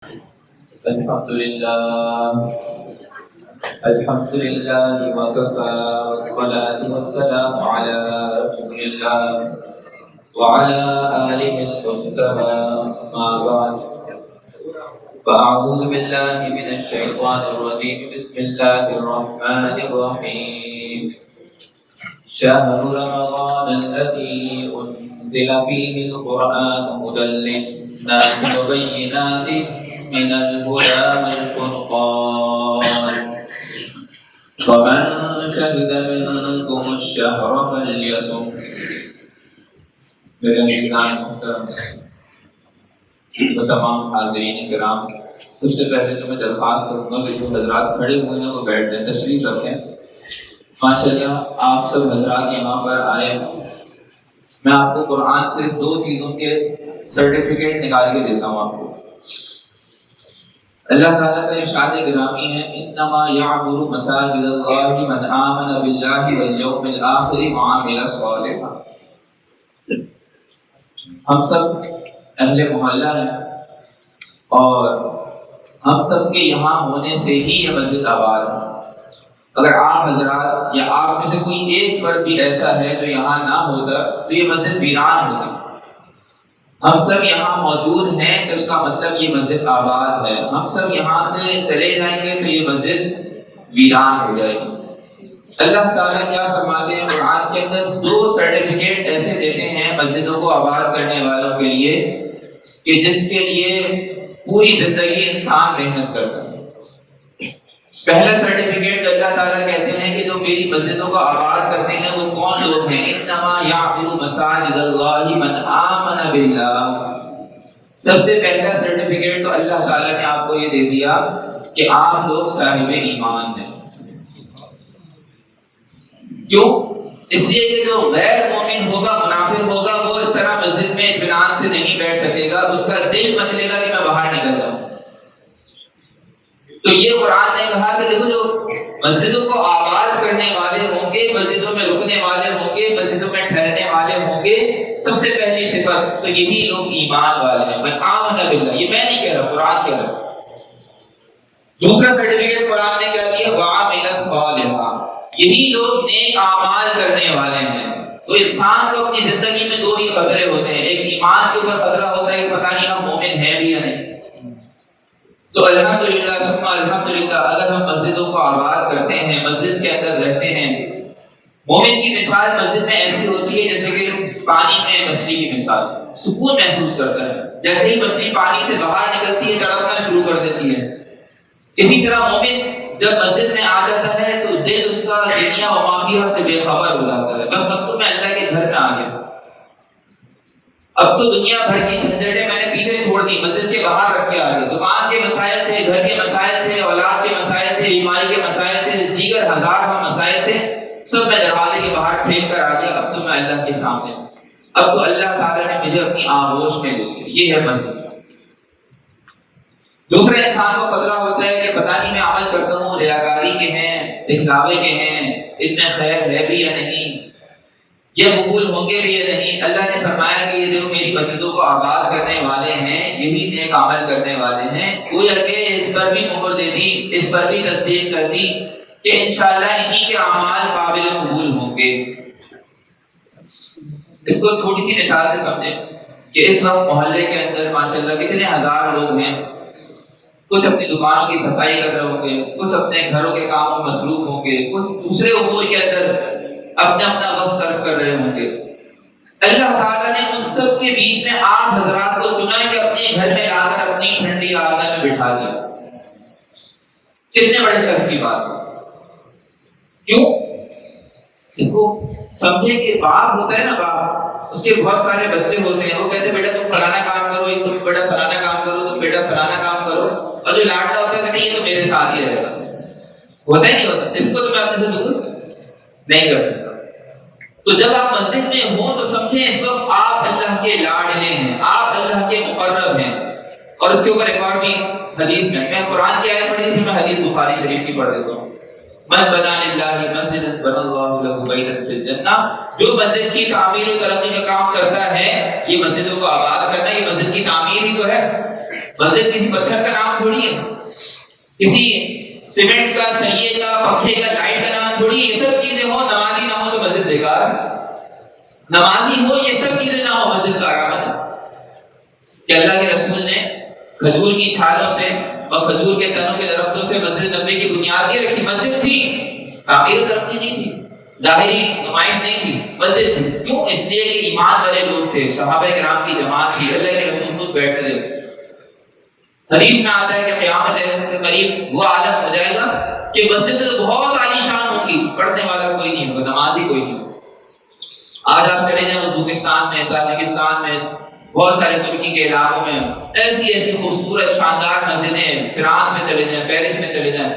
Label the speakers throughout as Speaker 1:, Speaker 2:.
Speaker 1: الحمد لله وكفى والصلاة والسلام على رسول الله وعلى آله المصطفى ما بعد فأعوذ بالله من الشيطان الرجيم بسم الله الرحمن الرحيم شهر رمضان الذي أنزل فيه القرآن هدى للناس وبينات من الهدى والفرقان ومن شهد منكم الشهر فليصم. میرے عزیزان محترم و تمام حاضرین کرام، سب سے پہلے تو میں درخواست کروں گا کہ جو حضرات کھڑے ہوئے ہیں وہ بیٹھ جائیں، تشریف رکھیں. ماشاءاللہ آپ سب حضرات یہاں پر آئے. میں آپ کو قرآن سے دو چیزوں کے سرٹیفکیٹ نکال کے دیتا ہوں آپ کو. اللہ تعالیٰ کا ارشاد گرامی ہے انما یعمر مساجد اللہ من آمن باللہ والیوم الآخر وعمل صالحا. ہم سب اہل محلہ ہیں اور ہم سب کے یہاں ہونے سے ہی یہ مسجد آباد ہے. اگر آپ حضرات یا آپ میں سے کوئی ایک فرد بھی ایسا ہے جو یہاں نہ ہوتا تو یہ مسجد ویران ہوتی. ہم سب یہاں موجود ہیں تو اس کا مطلب یہ مسجد آباد ہے. ہم سب یہاں سے چلے جائیں گے تو یہ مسجد ویران ہو جائے گی. اللہ تعالیٰ کیا فرماتے ہیں قرآن کے اندر؟ دو سرٹیفکیٹ ایسے دیتے ہیں مسجدوں کو آباد کرنے والوں کے لیے کہ جس کے لیے پوری زندگی انسان محنت کرتا ہے. پہلا سرٹیفکیٹ اللہ تعالیٰ کہتے ہیں کہ جو میری مسجدوں کو آباد کرتے ہیں وہ کون لوگ ہیں؟ انما یعمر مساجد اللہ من آمن باللہ. سب سے پہلا سرٹیفکیٹ تو اللہ تعالیٰ نے آپ کو یہ دے دیا کہ آپ لوگ صاحب ایمان ہیں. کیوں؟ اس لیے کہ جو غیر مومن ہوگا، منافق ہوگا، وہ اس طرح مسجد میں اطمینان سے نہیں بیٹھ سکے گا. اس کا دل مچلے گا کہ میں باہر نکل جاؤں. تو یہ قرآن نے کہا کہ دیکھو جو مسجدوں کو آباد کرنے والے ہوں گے، مسجدوں میں رکنے والے ہوں گے، مسجدوں میں ٹھہرنے والے ہوں گے، سب سے پہلی صفت تو یہی لوگ ایمان والے ہیں. من آمن باللہ. یہ میں نہیں کہہ رہا، قرآن کہہ رہا. دوسرا سرٹیفکیٹ قرآن نے کیا دیا؟ وعمل صالحا. یہی لوگ نیک اعمال کرنے والے ہیں. تو انسان کو اپنی زندگی میں دو ہی خطرے ہوتے ہیں. ایک ایمان کے اوپر خطرہ ہوتا ہے کہ پتہ نہیں ہم مومن ہیں بھی یا نہیں. تو الحمدللہ ثم الحمدللہ اگر ہم مسجدوں کو آباد کرتے ہیں، مسجد کے اندر رہتے ہیں. مومن کی مثال مسجد میں ایسی ہوتی ہے جیسے کہ پانی میں مچھلی کی مثال. سکون محسوس کرتا ہے. جیسے ہی مچھلی پانی سے باہر نکلتی ہے تڑپنا شروع کر دیتی ہے. اسی طرح مومن جب مسجد میں آ جاتا ہے تو دل اس کا دنیا و مافیہ سے بے خبر ہو جاتا ہے. بس اب تو میں اللہ کے گھر میں آ گیا، اب تو دنیا بھر کی جھنجھٹیں میں نے پیچھے چھوڑ دی، مسجد کے باہر رکھ کے آ گیا. دکان کے مسائل تھے، گھر کے مسائل تھے، اولاد کے مسائل تھے، بیماری کے مسائل تھے، دیگر ہزار مسائل تھے، سب میں دروازے کے باہر پھینک کر آ گیا. اب تو میں اللہ کے سامنے، اب تو اللہ تعالیٰ نے مجھے اپنی آغوش میں لے لیا. یہ ہے مسجد. دوسرے انسان کو خطرہ ہوتا ہے کہ پتہ نہیں میں عمل کرتا ہوں، ریاکاری کے ہیں، دکھلاوے کے ہیں، ان میں خیر ہے بھی یا نہیں، یہ قبول ہوں گے بھی یا نہیں. اللہ نے فرمایا کہ یہ جو میری مسجدوں کو آباد کرنے والے ہیں یہی نیک عمل کرنے والے ہیں. گویا کہ اس پر بھی مہر دے دی، اس پر بھی تصدیق کر دی کہ انشاءاللہ انہی کے اعمال قابل قبول ہوں گے. اس کو تھوڑی سی مثال سے سمجھیں کہ اس وقت محلے کے اندر ماشاءاللہ کتنے ہزار لوگ ہیں. کچھ اپنی دکانوں کی صفائی کر رہے ہوں گے، کچھ اپنے گھروں کے کاموں میں مصروف ہوں گے، کچھ دوسرے امور کے اندر اپنا وقت صرف کر رہے ہوں گے. اللہ تعالیٰ نے ان سب کے بیچ میں آپ حضرات کو چنا کہ اپنے گھر میں لا کر اپنی ٹھنڈی آنگن میں بٹھا دیا. کتنے بڑے شرف کی بات ہے. کیوں؟ اس کو سمجھے کہ باپ ہوتا ہے نا، باپ اس کے بہت سارے بچے ہوتے ہیں. وہ کہتے ہیں بیٹا تم فلانا کام کرو، تم بیٹا فلانا کام کرو، تم بیٹا فلانا کام کرو. اور جو لاڈلا ہوتا ہے یہ تو میرے ساتھ ہی رہے گا. ہوتا ہی نہیں ہوتا. اس کو تو میں اپنے سے دور نہیں کر سکتا. تو جب آپ مسجد میں ہوں تو سمجھیں اس وقت آپ اللہ کے لاڈلے ہیں، آپ اللہ کے مقرب ہیں. اور اس کے اوپر ایک اور بھی حدیث میں قرآن کی آیت پڑھی تھی، میں حدیث بخاری شریف کی پڑھ دیتا ہوں. من بنا للہ مسجد بنا اللہ لہ بیتا فی الجنہ. جو مسجد کی تعمیر و ترقی کا کام کرتا ہے، یہ مسجدوں کو آباد کرنا، یہ مسجد کی تعمیر ہی تو ہے. مسجد کسی پتھر کا نام تھوڑی ہے، کسی سیمنٹ کا، سریے کا، پنکھے کا، لائٹ کا نام تھوڑی ہے۔ یہ سب چیزیں ہو، نمازی نہ ہو تو مسجد بیکار ہے، نمازی ہو یہ سب چیزیں نہ ہو مسجد کارآمد ہے۔ کہ اللہ کے رسول نے کھجور کی چھالوں سے اور کھجور کے تنوں کے درختوں سے مسجد نبوی کی بنیاد یہ رکھی۔ مسجد تھی، تعمیر و ترقی نہیں تھی، ظاہری نمائش نہیں تھی، مسجد تھی۔ کیوں؟ اس لیے کہ ایمان والے لوگ تھے، صحابہ کرام کی جماعت تھی، اللہ کے رسول خود بیٹھتے تھے۔ حدیث میں آتا ہے کہ قیامت کے قریب وہ عالم ہو جائے گا کہ مسجد بہت عالی شان ہوگی، پڑھنے والا کوئی نہیں ہوگا، نمازی کوئی نہیں ہوگا۔ آج آپ چلے جائیں ازبکستان میں، تاجکستان میں، بہت سارے ترکی کے علاقوں میں ایسی ایسی خوبصورت شاندار مسجدیں، فرانس میں چلے جائیں، پیرس میں چلے جائیں،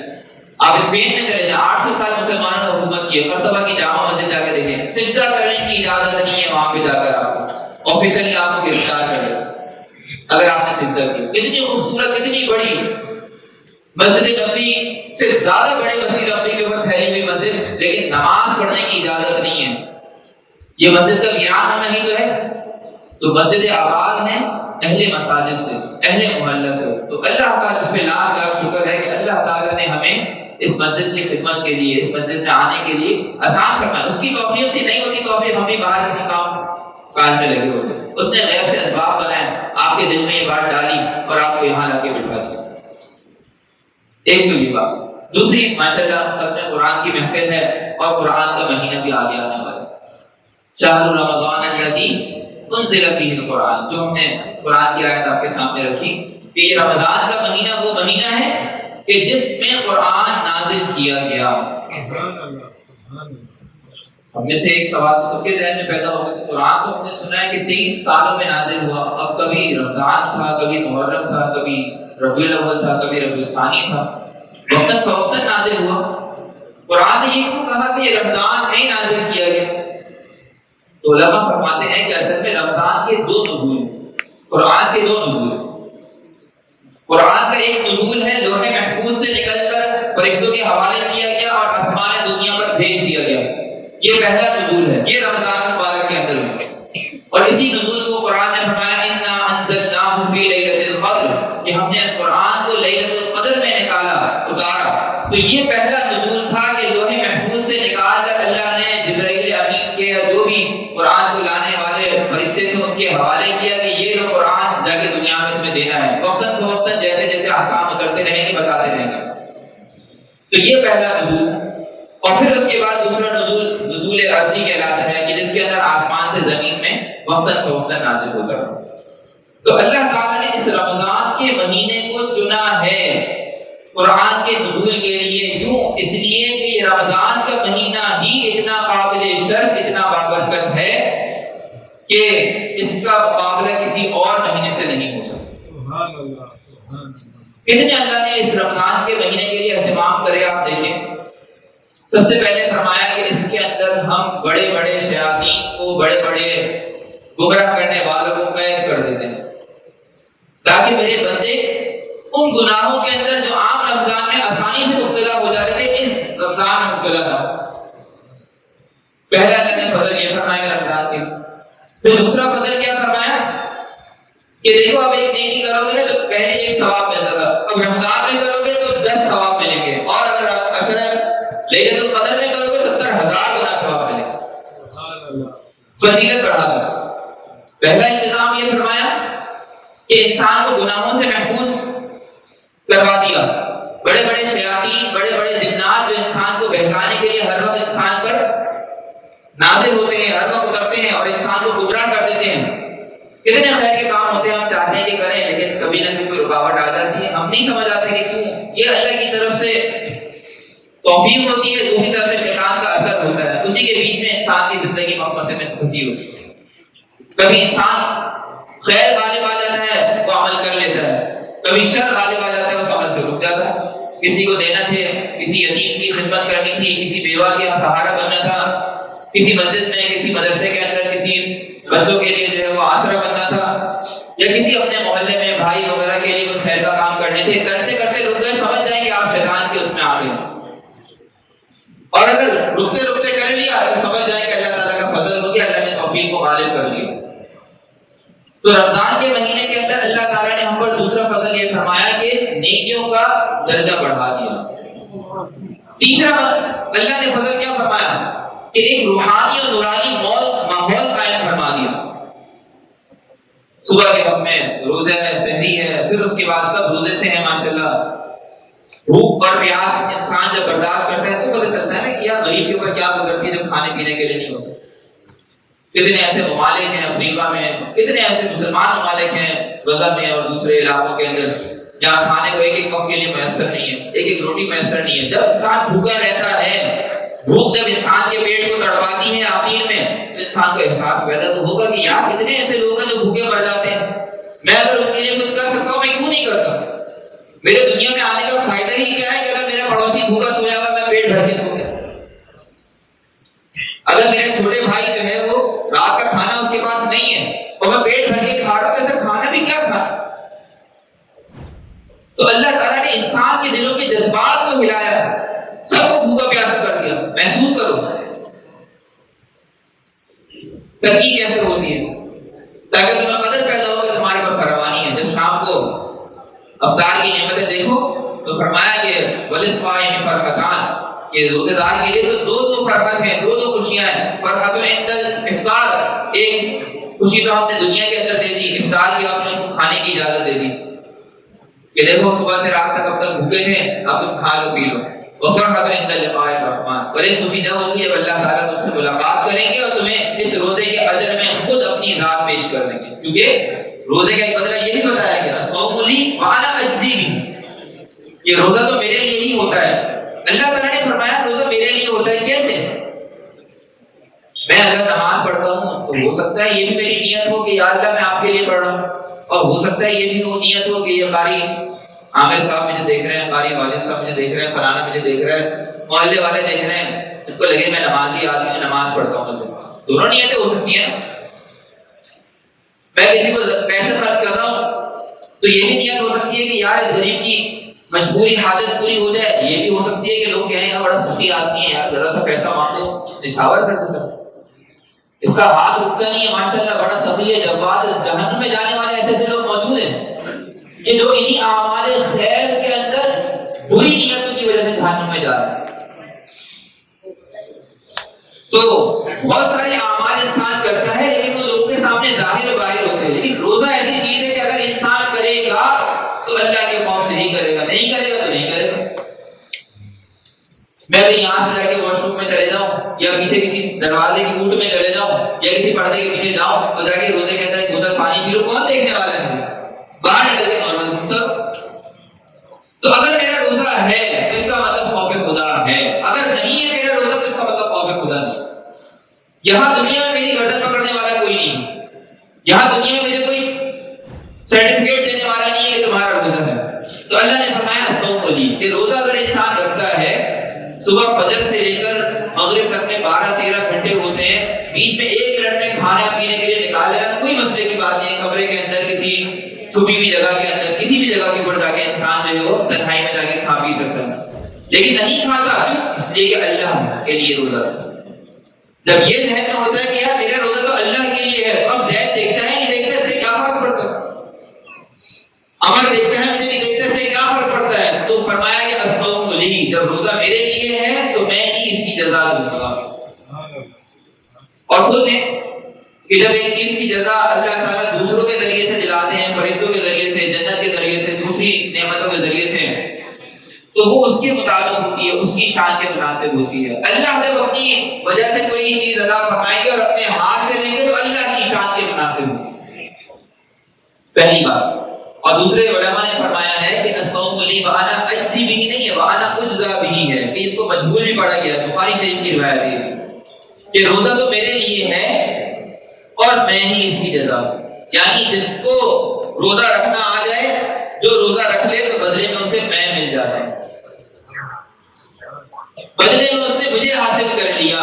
Speaker 1: آپ اسپین میں چلے جائیں، 800 سال مسلمانوں نے حکومت کی ہے، قرطبہ کی جامع مسجد جا کے دیکھیں، سجدہ کرنے کی اجازت نہیں ہے وہاں پہ جا کر آپ کو، آفیشلی آپ کو گرفتار کر دیں اگر آپ نے سجدہ کیا۔ کتنی خوبصورت، کتنی بڑی مسجد نبوی سے زیادہ بڑے مسجد نبوی کے اوپر پھیلی ہوئی مسجد، لیکن نماز پڑھنے کی اجازت نہیں ہے۔ یہ مسجد کا ویران ہونا ہی تو ہے۔ تو مسجد آباد ہیں اہل مساجد سے، اہل محلہ سے۔ تو اللہ تعالیٰ اس پہ لاکھ لاکھ شکر ہے کہ اللہ تعالیٰ نے ہمیں اس مسجد کی خدمت کے لیے، اس مسجد میں آنے کے لیے آسان فرمایا۔ اس کی توفیق تھی، نہیں ہوتی توفیق ہم بھی باہر کسی کام کاج میں لگے ہوتے۔ اس نے غیر سے اسباب بنائے، آپ کے دل میں یہ بات ڈالی اور آپ کو یہاں لا کے بٹھا دیا۔ ایک تو یہ بات۔ دوسری، ماشاءاللہ ختم قرآن کی محفل ہے اور قرآن کا مہینہ بھی آگے آنے والا ہے۔ شہر رمضان الذی انزل فیہ القرآن، جو ہم نے قرآن کی آیت آپ کے سامنے رکھی کہ یہ رمضان کا مہینہ وہ مہینہ ہے کہ جس میں قرآن نازل کیا گیا۔ ہم میں سے ایک سوال سب کے ذہن میں پیدا ہوتا ہے کہ قرآن تو ہم نے سنا ہے کہ 23 سالوں میں نازل ہوا، اب کبھی رمضان تھا، کبھی محرم تھا، کبھی ربیع الاول تھا، کبھی ربیع الثانی تھا، وقتاً فوقتاً نازل ہوا۔ قرآن نے یہ کیوں کہا کہ یہ رمضان میں نازل کیا گیا؟ تو علماء فرماتے ہیں کہ اصل میں رمضان کے دو نزول ہیں، قرآن کے دو نزول ہیں۔ قرآن کا ایک نزول ہے لوح محفوظ سے نکل کر فرشتوں کے حوالے کیا گیا اور آسمان دنیا پر بھیج دیا گیا، یہ پہلا نزول ہے، یہ رمضان مبارک کے اندر ہے۔ اور اسی نزول کو قرآن نے فرمایا انا انزلناہ فی لیلۃ القدر، کہ ہم نے اس قرآن کو لیلۃ القدر میں نکالا، اتارا۔ تو یہ پہلا نزول تھا کہ لوح محفوظ سے نکال کر اللہ نے جبرائیل امین کے جو بھی قرآن کو لانے والے فرشتے تھے ان کے حوالے کیا کہ یہ جو قرآن جا کے دنیا میں تمہیں دینا ہے، وقتاً فوقتاً جیسے جیسے احکام اترتے رہیں گے بتاتے رہیں گے۔ تو یہ پہلا نزول ہے۔ اور پھر اس کے بعد دوسرا نزول نزول ارضی کہلاتا ہے کہ جس کے اندر آسمان سے زمین میں وقتاً فوقتاً نازل ہوتا ہے۔ تو اللہ تعالیٰ نے اس رمضان کے مہینے کو چنا ہے قرآن کے نزول کے لیے، کیوں؟ اس لیے کہ یہ رمضان کا مہینہ ہی اتنا قابل شرف، اتنا بابرکت ہے کہ اس کا مقابلہ کسی اور مہینے سے نہیں ہو سکتا۔ کتنے اللہ نے اس رمضان کے مہینے کے لیے اہتمام کرے، آپ دیکھیں۔ سب سے پہلے فرمایا کہ اس کے اندر ہم بڑے بڑے شیاطین کو، بڑے بڑے گمراہ کرنے والوں کو قید کر دیتے ہیں تاکہ میرے بندے ان گناہوں کے اندر جو عام رمضان میں آسانی سے مبتلا ہو جاتے تھے اس رمضان میں مبتلا نہ ہو۔ پہلا اللہ نے فضل یہ فرمایا رمضان کے۔ پھر دوسرا فضل کیا فرمایا کہ دیکھو اب ایک نیکی کرو گے نا تو پہلے ایک ثواب ملتا تھا، اب رمضان میں کرو گے تو 10 ثواب ملیں گے، اور اگر عشر لیلۃ القدر میں کرو گے 70,000 گنا ثواب ملے گا۔ فضیلت بڑھا دو۔ پہلا انتظام یہ فرمایا کہ انسان کو گناہوں سے محفوظ کروا دیا۔ بڑے بڑے شیاطین، بڑے بڑے جنات جو انسان کو بہکانے کے لیے ہر وقت انسان پر نازل ہوتے ہیں، ہر وقت اترتے ہیں اور انسان کو گمراہ کر دیتے ہیں۔ کتنے خیر کے کام ہوتے ہیں، ہم چاہتے ہیں کہ کریں لیکن کبھی نہ کبھی کوئی رکاوٹ آ جاتی ہے، ہم نہیں سمجھ آتے کہ کیوں۔ یہ اللہ کی طرف سے توفیق ہوتی ہے، دوسری طرف سے شیطان کا اثر ہوتا ہے، اسی کے بیچ میں انسان کی زندگی مخمصے میں پھنسی ہوتی ہے۔ کبھی انسان خیر غالب آ جاتا ہے وہ عمل کر لیتا ہے، کبھی شر غالب آ جاتا ہے اس عمل سے رک جاتا ہے۔ کسی کو دینا تھے، کسی یتیم کی خدمت کرنی تھی، کسی بیوہ کا سہارا بننا تھا، کسی مسجد میں، کسی مدرسے کے اندر کسی بچوں کے لیے جو ہے وہ آسرا بننا تھا، یا کسی اپنے محلے میں بھائی وغیرہ کے لیے کوئی خیر کا کام کرنے تھے، کرتے کرتے رک گئے، سمجھ جائیں کہ آپ شیطان کے اس میں آ گئے۔ اور اگر رکتے رکتے کر لیا تو سمجھ جائیں کہ اللہ تعالیٰ کا فضل ہو گیا، اللہ نے توفیق کو غالب کر لیا۔ تو رمضان کے مہینے کے اندر اللہ تعالیٰ نے ہم پر دوسرا فضل یہ فرمایا کہ نیکیوں کا درجہ بڑھا دیا۔ تیسرا اللہ نے فضل کیا فرمایا کہ ایک روحانی اور نورانی ماحول قائم فرما دیا۔ صبح کے وقت میں روزہ ہے، سحری ہے، پھر اس کے بعد سب روزے سے ہیں ماشاءاللہ۔ بھوک اور پیاس انسان جب برداشت کرتا ہے تو پتہ چلتا ہے نا کہ یار غریب کے اوپر کیا گزرتی ہے جب کھانے پینے کے لیے نہیں ہوتا۔ کتنے ایسے ممالک ہیں افریقہ میں، کتنے ایسے مسلمان ممالک ہیں غزہ میں اور دوسرے علاقوں کے اندر جہاں کھانے کو ایک ایک وقت کے لیے میسر نہیں ہے، ایک ایک روٹی میسر نہیں ہے۔ جب انسان بھوکا رہتا ہے، بھوک جب انسان کے پیٹ کو تڑپاتی ہے آخر میں، تو انسان کو احساس پیدا تو ہوگا کہ یار کتنے ایسے لوگ ہیں جو بھوکے مر جاتے ہیں، میں اگر ان کے لیے کچھ کر سکتا ہوں میں کیوں نہیں کرتا؟ میرے دنیا میں آنے کا فائدہ ہی کیا ہے کہ اگر میرا پڑوسی بھوکا سویا ہوا میں پیٹ بھر کے سو گیا، اگر میرے چھوٹے بھائی جو ہے وہ رات کا کھانا اس کے پاس نہیں ہے اور میں پیٹ بھر کے کھا رہا ہوں، تو ایسا کھانا بھی کیا کھانا؟ تو اللہ تعالیٰ نے انسان کے دلوں کے جذبات کو ہلایا، سب کو بھوکا پیاسا کر دیا۔ محسوس کرو ترقی کیسے ہوتی ہے، تاکہ تمہیں قدر پیدا ہو کہ تمہارے پاس فراوانی ہے۔ جب شام کو افطار کی نعمتیں دیکھو تو فرمایا کہ وَلِلصَّائِمِ فَرْحَتَانِ، کہ روزے دار کے لیے تو دو فرحت ہیں، دو خوشیاں ہیں۔ فرحت عند الافطار، ایک خوشی تو ہم نے دنیا کے اندر دے دی، افطار کے وقت میں اس کو کھانے کی اجازت دے دی کہ دیکھو صبح سے رات تک اب تک بھوکے تھے، اب تم کھا لو پی لو۔ وفرحت عند لقاء الرحمن، اور ایک خوشی جب ہوگی جب اللہ تعالیٰ تم سے ملاقات کریں گے اور تمہیں اس روزے کے اجر میں خود اپنی ذات پیش کر دیں گے، کیونکہ روزے کا ایک بدلہ یہ بھی بتایا کہ الصوم لی وانا اجزی بہ، یہ روزہ تو میرے لیے ہی ہوتا ہے۔ اللہ تعالیٰ نے فرمایا روزہ میرے لیے ہوتا ہے، کیسے؟ میں اگر نماز پڑھتا ہوں تو ہو سکتا ہے یہ بھی میری نیت ہو کہ یا اللہ میں آپ کے لیے پڑھ رہا ہوں، اور ہو سکتا ہے یہ بھی وہ نیت ہو کہ یہ قاری عامر صاحب مجھے دیکھ رہے ہیں، قاری والد صاحب مجھے دیکھ رہے ہیں، فلانا مجھے دیکھ رہا ہے، محلے والے دیکھ رہے ہیں، ان کو لگے میں نمازی آدمی ہوں، نماز پڑھتا ہوں۔ دونوں نیتیں ہو سکتی ہیں۔ میں کسی کو پیسے خرچ کر رہا ہوں تو یہ بھی نیت ہو سکتی ہے کہ یار اس غریب کی مجبوری حاجت پوری ہو جائے، یہ بھی ہو سکتی ہے کہ لوگ کہیں گے بڑا سخی آدمی ہے یار، ذرا سا پیسہ مانگو نشاور کر دیتا، اس کا ہاتھ رکتا نہیں ہے، ماشاءاللہ بڑا سخی ہے۔ جب جہنم میں جانے والے ایسے ایسے لوگ موجود ہیں کہ جو انہی اعمال خیر کے اندر بری نیتوں کی وجہ سے جہنم میں جا رہے ہیں۔ تو بہت سارے اعمال انسان کرتا ہے لیکن وہ لوگوں کے سامنے ظاہر و باہر ہوتے ہیں، لیکن روزہ ایسی چیز ہے کہ اگر انسان کرے گا تو اللہ کے خوف سے ہی کرے گا، نہیں کرے گا تو نہیں کرے گا۔ میں بھی یہاں سے جا کے واش روم میں چلے جاؤں یا پیچھے کسی دروازے کی کوٹ میں چلے جاؤں یا کسی پردے کے پیچھے جاؤں اور جا کے روزے کے اندر ایک بوتل پانی پی لوں، کون دیکھنے والا ہے؟ باہر نکل کے نارمل گھومتا۔ تو اگر میرا روزہ ہے تو اس کا مطلب خوف خدا ہے، اگر نہیں ہے میرا روزہ تو اس کا مطلب خوف خدا نہیں۔ یہاں دنیا میں میری گردن پکڑنے والا کوئی نہیں، یہاں دنیا میں مجھے کوئی سرٹیفکیٹ دینے والا نہیں ہے کہ تمہارا روزہ ہے۔ تو اللہ نے فرمایا الصوم لی، کہ روزہ اگر انسان رکھتا ہے، صبح فجر سے لے کر مغرب تک میں 12-13 گھنٹے ہوتے ہیں، بیچ میں 1 منٹ میں کھانے پینے کے لیے نکال لینا کوئی مسئلے کی بات نہیں ہے، کمرے کے اندر کسی چھپی ہوئی جگہ کے اندر کسی بھی جگہ کے اوپر جا کے انسان جو ہے وہ تنہائی میں جا کے کھا پی سکتا ہے، لیکن نہیں کھاتا کیوں؟ اس لیے کہ اللہ کے لیے روزہ رکھتا ہے۔ جب یہ ذہن میں ہوتا ہے کہ یار میرا روزہ تو اللہ کے لیے ہے، اب ذہن دیکھتا ہے نہیں دیکھتا اس سے کیا فرق پڑتا ہے، عمل دیکھتا ہے مجھے نہیں دیکھتا اس سے کیا فرق پڑتا ہے؟ تو فرمایا کہ الصوم لی، جب روزہ میرے لیے ہے تو میں ہی اس کی جزا دوں گا۔ اور سوچیں کہ جب ایک چیز کی جزا اللہ تعالیٰ دوسروں کے ذریعے سے دلاتے ہیں، فرشتوں کے ذریعے سے، جنت کے ذریعے سے، دوسری نعمتوں کے ذریعے سے، تو وہ اس کے مطابق ہوتی ہے، اس کی شان کے مناسب ہوتی ہے۔ اللہ جب اپنی وجہ سے کوئی چیز ادا فرمائیں گے اور اپنے ہاتھ سے دیں گے تو اللہ کی شان کے مناسب ہوتی ہے، پہلی بات۔ اور دوسرے علماء نے فرمایا ہے کہ الصوم لی وانا اجزی بھی نہیں ہے، وانا اجزا بھی ہے، کہ اس کو مجبور بھی پڑھا گیا، بخاری شریف کی روایت ہے کہ روزہ تو میرے لیے ہے اور میں ہی اس کی جزا ہوں، یعنی جس کو روزہ رکھنا آ جائے، جو روزہ رکھ لے تو بدلے میں اسے میں مل جاتا ہے، بدلے میں اس نے مجھے حاصل کر لیا۔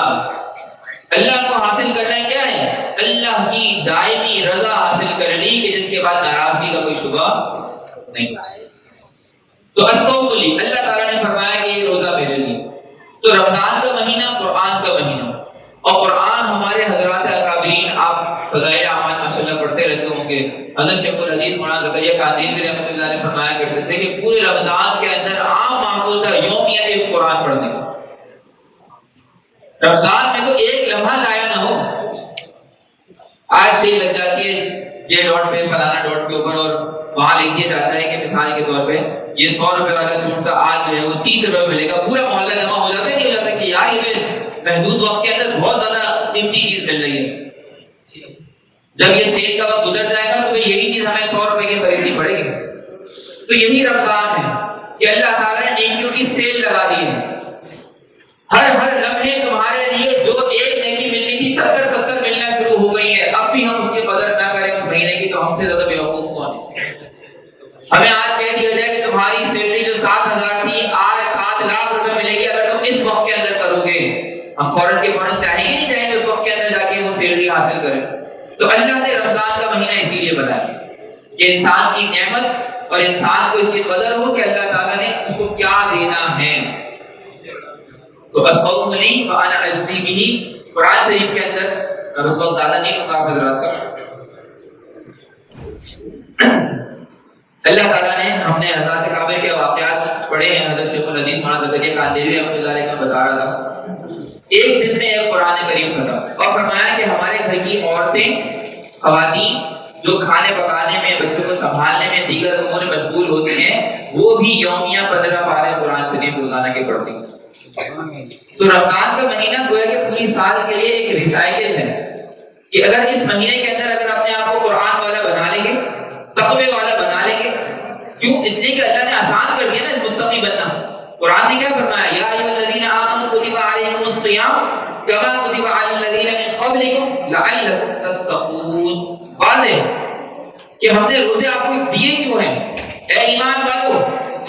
Speaker 1: اللہ کو حاصل کرنا کیا ہے؟ اللہ کی دائمی رضا حاصل کر لی کہ جس کے بعد ناراضگی کا کوئی شبہ نہیں۔ تو الصوم لی، اللہ تعالیٰ نے فرمایا کہ یہ روزہ میرے لیے۔ تو رمضان کا مہینہ قرآن کا مہینہ، اور قرآن ہمارے حضرات اکابرین، آپ فضائل اعمال ماشاءاللہ پڑھتے رہتے ہوں گے، حضرت شیخ الحدیث مولانا زکریا قادری رحمۃ اللہ علیہ فرمایا کرتے تھے کہ پورے رمضان کے اندر عام معمول تھا یومیہ ایک قرآن پڑھنے کا. رمضان میں تو ایک لمحہ ضائع نہ ہو. آج سے لگ جاتی ہے یہ ڈاٹ پہ فلانا ڈاٹ کے اوپر اور وہاں لکھ دیا جاتا ہے کہ مثال کے طور پہ یہ 100 روپے والا سوٹ تھا آج جو ہے وہ 30 روپے ملے گا. پورا محلہ جمع ہو جاتا ہے. نہیں ہو جاتا کہ یار یہ محدود وقت کے اندر بہت زیادہ قیمتی چیز مل رہی ہے. جب یہ سیل کا وقت گزر جائے گا تو یہی چیز ہمیں 100 روپے کی خریدنی پڑے گی. تو یہی رمضان ہے کہ اللہ تعالیٰ نے نیکیوں کی سیل لگا دی ہے. ہر لمحے تمہارے لیے جو ایک نیکی ملنی تھی 70 ملنا شروع ہو گئی ہے. اب بھی ہم اس کی قدر نہ کریں اس مہینے کی تو ہم سے زیادہ بیوقوف کون ہے. ہمیں آج کہہ دیا جائے کہ تمہاری سیلری جو 7,000 تھی آج 7 لاکھ روپے ملے گی اگر تم اس وقت کے اندر کرو گے. ہم فوراً کے فوراً چاہیں گے نہیں چاہیں گے اس وقت کے اندر جا کے وہ سیلری حاصل کریں. تو اللہ نے رمضان کا مہینہ اسی لیے بنایا کہ انسان کی نعمت اور انسان کو اس کی قدر ہو کہ اللہ تعالیٰ نے اس کو کیا دینا ہے. تو الصوم لی وانا اجزی بہ قرآن شریف کے اندر رسول زیادہ نہیں ہوتا حضرات کا. اللہ تعالیٰ نے ہم نے حضرات کعبہ کے واقعات پڑھے ہیں. حضرت شیخ الحدیث مولانا زکریا قادری رحمۃ اللہ علیہ کا بتا رہا تھا ایک دن میں ایک قرآن کریم ختم اور فرمایا کہ ہمارے گھر کی عورتیں خواتین جو کھانے پکانے میں بچوں کو سنبھالنے میں دیگر امور میں مشغول ہوتی ہیں وہ بھی یومیہ 15 پارے قرآن شریف روزانہ کے پڑھتی ہیں. تو رمضان کا مہینہ گویا کہ پوری سال کے لیے ایک ریسائیکل ہے کہ اگر اس مہینے کے اندر اگر اپنے آپ کو قرآن والا بنا لیں گے تقوی والا بنا لیں گے. کیوں؟ اس لیے کہ اللہ نے آسان کر دیا نا متقی بننا. قرآن نے کیا فرمایا یا ایھا الذین آمنوا کتب علیکم الصیام کما کتب علی الذین من قبلکم لعلکم تتقون. واضح کہ ہم نے روزے آپ کو دیے کیوں ہیں. اے ایمان والو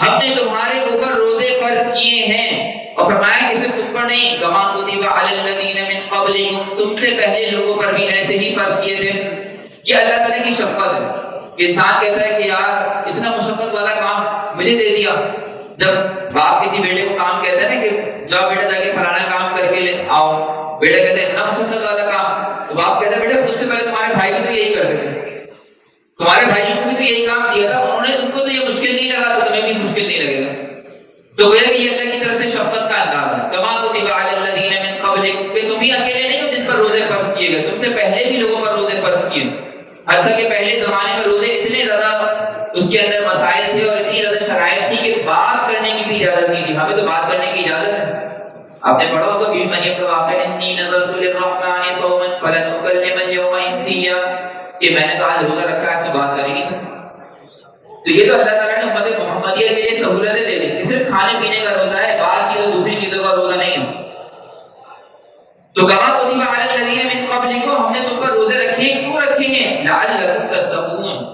Speaker 1: ہم نے تمہارے اوپر روزے فرض کیے ہیں اور فرمایا کہ صرف تم پر نہیں کما کتب علی الذین من قبلکم تم سے پہلے لوگوں پر بھی ایسے ہی فرض کیے تھے. یہ اللہ تعالیٰ کی شفقت ہے. انسان کہتا ہے کہ یار اتنا مشقت والا کام مجھے دے دیا. جب باپ کسی بیٹے کو کام کہتا ہے نا کہ جاؤ بیٹا جا کے فلانا کام کر کے لے آؤ, بیٹا کہتا ہے اتنا مشقت والا کام تو باپ کہتا ہے بیٹا خود سے پہلے تمہارے بھائی کو تو یہی کرتے تھے, تمہارے بھائی کو بھی تو یہی کام دیا تھا, انہوں نے ان کو تو یہ مشکل نہیں لگا تو تمہیں بھی مشکل نہیں لگے گا. تو وہ یہ اللہ کی طرف سے شفقت کا انداز ہے. کما کتب علی الذین من قبلکم کہ تم ہی اکیلے نہیں ہو جن پر روزے فرض کیے گئے, تم سے پہلے بھی لوگوں پر روزے فرض کیے. حتیٰ کہ پہلے زمانے میں روزے اتنے زیادہ اس کے اندر مسائل تھے اور اتنی زیادہ شرائط تھی کہ بات کرنے کی بھی اجازت نہیں تھی. ہمیں تو بات کرنے کی اجازت ہے. آپ نے پڑھا ہوگا بیوی مریم کا واقعہ انی نذرت للرحمن صوما فلن اکلم اليوم انسیا کہ میں نے تو آج روزہ رکھا ہے تو بات کر ہی نہیں سکتا. تو یہ تو اللہ تعالیٰ نے امت محمدیہ کے لیے سہولتیں دے دی. صرف کھانے پینے کا روزہ ہے, بعض چیزوں دوسری چیزوں کا روزہ نہیں ہے. تو کما کتب علی الذین من قبلکم ہم نے تم پر روزے رکھے. کیوں رکھے ہیں؟ لعلکم تتقون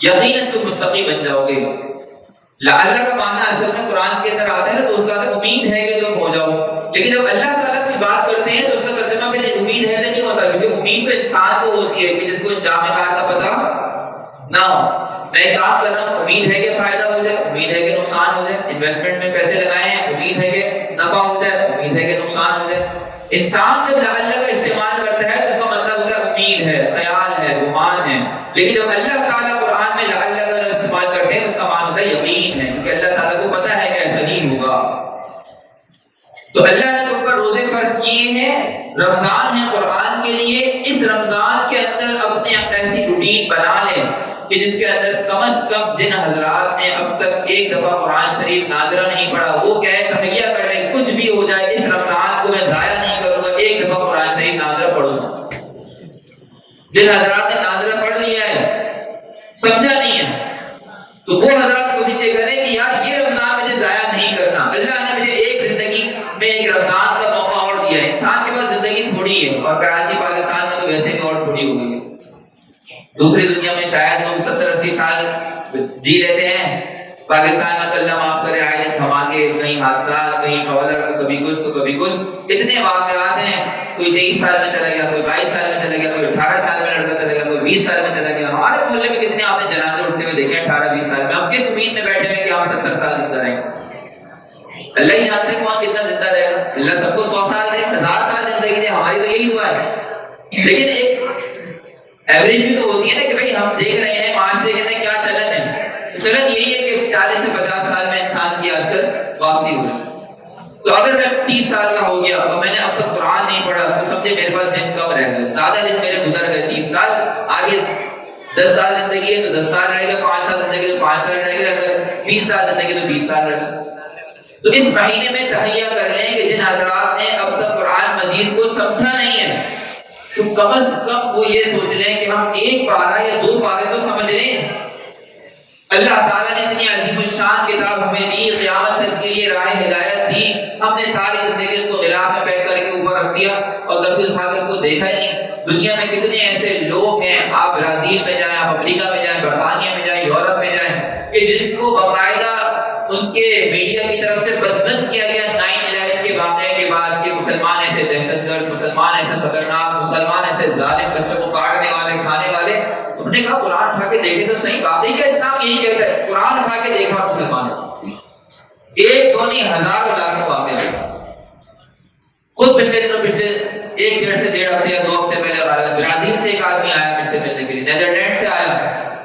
Speaker 1: یقیناً تم متقی بن جاؤ گے. لعل کا معنی اصل میں قرآن کے اندر آتا ہے نا تو اس کا امید ہے کہ تم ہو جاؤ. لیکن جب اللہ تعالیٰ کی بات کرتے ہیں تو اس کا ترجمہ پھر امید ہے سے نہیں ہوتا, کیونکہ امید تو انسان کو ہوتی ہے کہ جس کو انجام کار کا پتہ نہ ہو. میں ایک کام کر رہا ہوں, امید ہے کہ فائدہ ہو جائے, امید ہے کہ نقصان ہو جائے. انویسٹمنٹ میں پیسے لگائے ہیں, امید ہے کہ نفع ہو جائے, امید ہے کہ نقصان ہو جائے. انسان جب لعل کا استعمال کرتا ہے تو اس کا مطلب ہوتا ہے امید ہے, خیال ہے, گمان ہے. لیکن جب اللہ تعالیٰ قرآن میں لعل کا استعمال کرتے ہیں تو اس کا معنی ہوتا ہے یقین ہے, کیونکہ اللہ تعالیٰ کو پتہ ہے کہ ایسا نہیں ہوگا. تو اللہ نے تم پر روزے فرض کیے ہیں. رمضان ہے قرآن کے لیے. اس رمضان کے اندر اپنے ایسی روٹین بنا لیں کہ جس کے اندر کم از کم جن حضرات نے اب تک ایک دفعہ قرآن شریف ناظرہ نہیں پڑھا وہ کہے تہیہ کر لیں کچھ بھی ہو جائے اس رمضان کو میں ضائع نہیں کروں گا, ایک دفعہ قرآن شریف ناظرہ پڑھوں گا. جن حضرات نے ناظرہ پڑھ لیا ہے سمجھا نہیں ہے تو وہ حضرات کوشش کریں کہ یار یہ رمضان مجھے ضائع نہیں کرنا. اللہ نے مجھے ایک زندگی میں ایک رمضان کا موقع اور دیا ہے. انسان کے پاس زندگی تھوڑی ہے اور کراچی پاکستان میں تو ویسے بھی اور تھوڑی ہو گئی ہے. دوسری دنیا میں شاید لوگ 70-80 سال جی لیتے ہیں, پاکستان میں تو اللہ معاف کرے آئے دن دھماکے, کہیں حادثات, کہیں ٹرالر, کبھی کچھ تو کبھی کچھ. اتنے واقعات ہیں, کوئی 23 سال میں چلا گیا, کوئی 22 سال میں چلا گیا, کوئی 18 سال میں لڑکا چلا گیا, کوئی 20 سال میں چلا گیا. ہمارے محلے میں کتنے آپ نے جنازے اٹھتے ہوئے دیکھے 18-20 سال میں. ہم کس امید میں بیٹھے ہوئے کہ ہم 70 سال زندہ رہیں گے. اللہ ہی جانتے ہیں کون کتنا زندہ رہے گا. اللہ سب کو 100 سال دے, 1000 سال زندگی دے, ہماری تو یہی دعا ہے. لیکن ایک ایوریج بھی تو ہوتی ہے نا کہ بھائی ہم دیکھ رہے ہیں معاشرے کے اندر کیا چلن ہے. تو چلن یہی ہے کہ 40 سے 50 سال میں انسان کی آج کل واپسی ہو رہی ہے. تو اگر میں 30 سال کا ہو گیا اور میں نے اب تک قرآن نہیں پڑھا تو سمجھے میرے پاس دن کم رہ گئے. زیادہ دن میرے گزر گئے 30 سال. آگے 10 سال زندگی ہے تو 10 سال رہے گا, 5 سال زندگی تو 5 سال رہے گا, اگر 20 سال زندگی تو 20 سال رہے گا. تو اس مہینے میں تہیہ کر لیں کہ جن حضرات نے اب تک قرآن مجید کو سمجھا نہیں ہے تو کم از کم وہ یہ سوچ لیں کہ ہم ایک پارہ یا 2 پارے تو سمجھ رہے ہیں. اللہ تعالیٰ نے اتنی عظیم الشان کتاب ہمیں دی, قیامت تک کے لیے راہ ہدایت دی, ہم نے ساری زندگی اس کو غلاف میں پیک کر کے اوپر رکھ دیا اور کبھی اٹھا کے اس کو دیکھا ہی نہیں. دنیا میں کتنے ایسے لوگ ہیں, آپ برازیل میں جائیں, آپ امریکہ میں جائیں, برطانیہ میں جائیں, یورپ میں جائیں, کہ جن کو باقاعدہ ان کے میڈیا کی طرف سے بدظن کیا گیا 9/11 کے واقعے کے بعد کہ مسلمان ایسے دہشت گرد, مسلمان ایسے خطرناک, مسلمان ایسے ظالم, بچوں کو کاٹنے والے, کھانے والے. تم نے کہا قرآن اٹھا کے دیکھے تو صحیح, واقعی کیا اسلام یہی کہتا ہے؟ قرآن اٹھا کے دیکھا مسلمان, 1 2 نہیں 1000 لاکھ واقعہ. خود پچھلے دنوں, پچھلے 1 سے 1.5 ہفتے یا 2 ہفتے پہلے برازیل سے ایک آدمی آیا مجھ سے ملنے کے لیے, نیدرلینڈ سے آیا,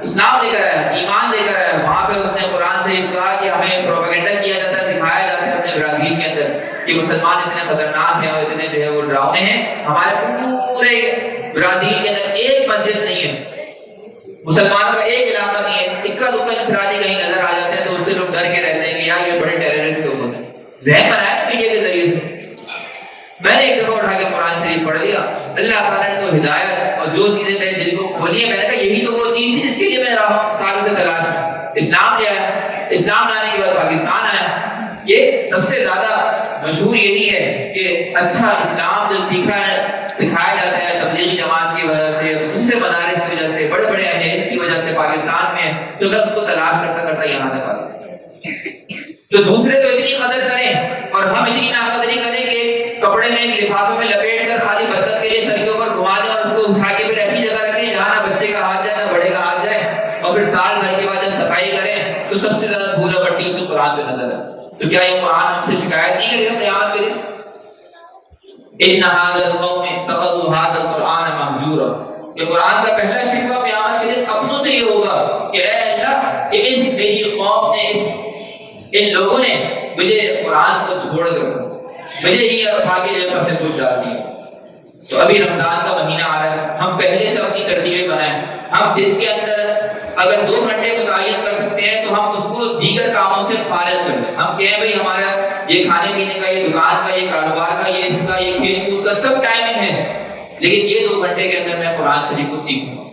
Speaker 1: اسلام لے کر آیا, ایمان لے کر آیا. وہاں پہ اس نے قرآن سے یہ کہا کہ ہمیں پروپیگنڈا کیا جاتا ہے, سکھایا جاتا ہے اپنے برازیل کے اندر کہ مسلمان اتنے خطرناک ہیں اور اتنے جو ہے وہ ڈراؤنے ہیں. ہمارے پورے برازیل کے اندر ایک مسجد نہیں ہے, مسلمانوں کا ایک علاقہ نہیں ہے. اکا دکا انفرادی کہیں نظر آ جاتے ہیں تو اس سے لوگ ڈر کے رہتے ہیں کہ یار یہ بڑے ٹیررسٹ لوگ ہوتے ہیں. ذہن بنایا میڈیا کے ذریعے سے. میں نے ایک دفعہ اٹھا کے قرآن شریف پڑھ لیا. اللہ تعالیٰ نے تو ہدایت اور جو چیزیں میرے دل کو کھولی ہیں, میں نے کہا یہی تو وہ چیز تھی جس کے لیے میں رہا ہوں سالوں سے تلاش میں. اسلام لے آیا, اسلام لانے کے بعد پاکستان آیا. یہ سب سے زیادہ مشہور یہی ہے کہ اچھا اسلام جو سکھایا جاتا ہے تبلیغی جماعت کی وجہ سے, ان سے مدارس کی وجہ سے, بڑے بڑے اہل کی وجہ سے پاکستان میں, تو میں اس کو تلاش کرتا کرتا یہاں تک آ گیا. تو دوسرے تو اتنی قدر کریں اور ہم اتنی ناقدری کریں کہ کپڑے میں لفافے میں لپیٹ کر خالی برکت کے لیے سر کے اوپر گھما دیں اور اس کو اٹھا کے پھر ایسی جگہ رکھیں جہاں نہ بچے کا ہاتھ جائے نہ بڑے کا ہاتھ جائے, اور پھر سال بھر کے بعد جب صفائی کریں تو سب سے زیادہ دھول مٹی اس قرآن پہ نظر ہے. تو کیا یہ قرآن ہم سے شکایت نہیں کرے گا قیامت کے دن؟ ان هذا القوم اتخذوا هذا القرآن مهجورا. یہ قرآن کا پہلا شکوہ قیامت کے دن اپنوں سے یہ ہوگا کہ اے اللہ اس میری قوم نے, ان لوگوں نے مجھے قرآن کو چھوڑ کر مجھے ہی آگے جو پسند پوچھ ڈال دی. تو ابھی رمضان کا مہینہ آ رہا ہے, ہم پہلے سے اپنی ترتیبیں بنائیں. ہم دن کے اندر اگر 2 گھنٹے متعین کر سکتے ہیں تو ہم اس کو دیگر کاموں سے فارغ کر لیں. ہم کہیں بھائی ہمارا یہ کھانے پینے کا, یہ دکان کا, یہ کاروبار کا, یہ اس کا, یہ کھیل کود کا سب ٹائمنگ ہے, لیکن یہ 2 گھنٹے کے اندر میں قرآن شریف کو سیکھوں.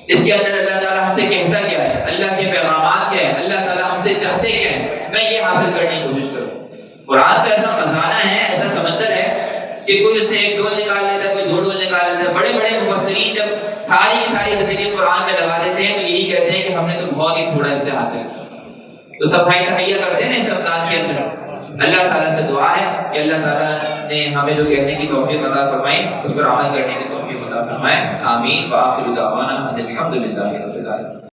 Speaker 1: اس کے اندر اللہ تعالیٰ ہم سے کہتا کیا ہے, اللہ کے پیغامات کیا ہے, اللہ تعالیٰ ہم سے چاہتے کیا ہے, میں یہ حاصل کرنے کی کوشش کروں. قرآن کا ایسا خزانہ ہے, ایسا سمندر ہے کہ کوئی اسے 1 ڈول نکال لیتا ہے, کوئی 2 ڈول نکال لیتا ہے. بڑے بڑے مفسرین جب ساری زندگی قرآن میں لگا دیتے ہیں تو یہی کہتے ہیں کہ ہم نے تو بہت ہی تھوڑا اس سے حاصل کیا. تو سب بھائی تہیہ کرتے ہیں اس رمضان کے اندر. اللہ تعالیٰ سے دعا ہے کہ اللہ تعالیٰ نے ہمیں جو کہنے کی توفیق عطا فرمائی اس پر عمل کرنے کی توفیق عطا فرمائے. آمین. وآخر دعوانا ان الحمد للہ رب العالمین.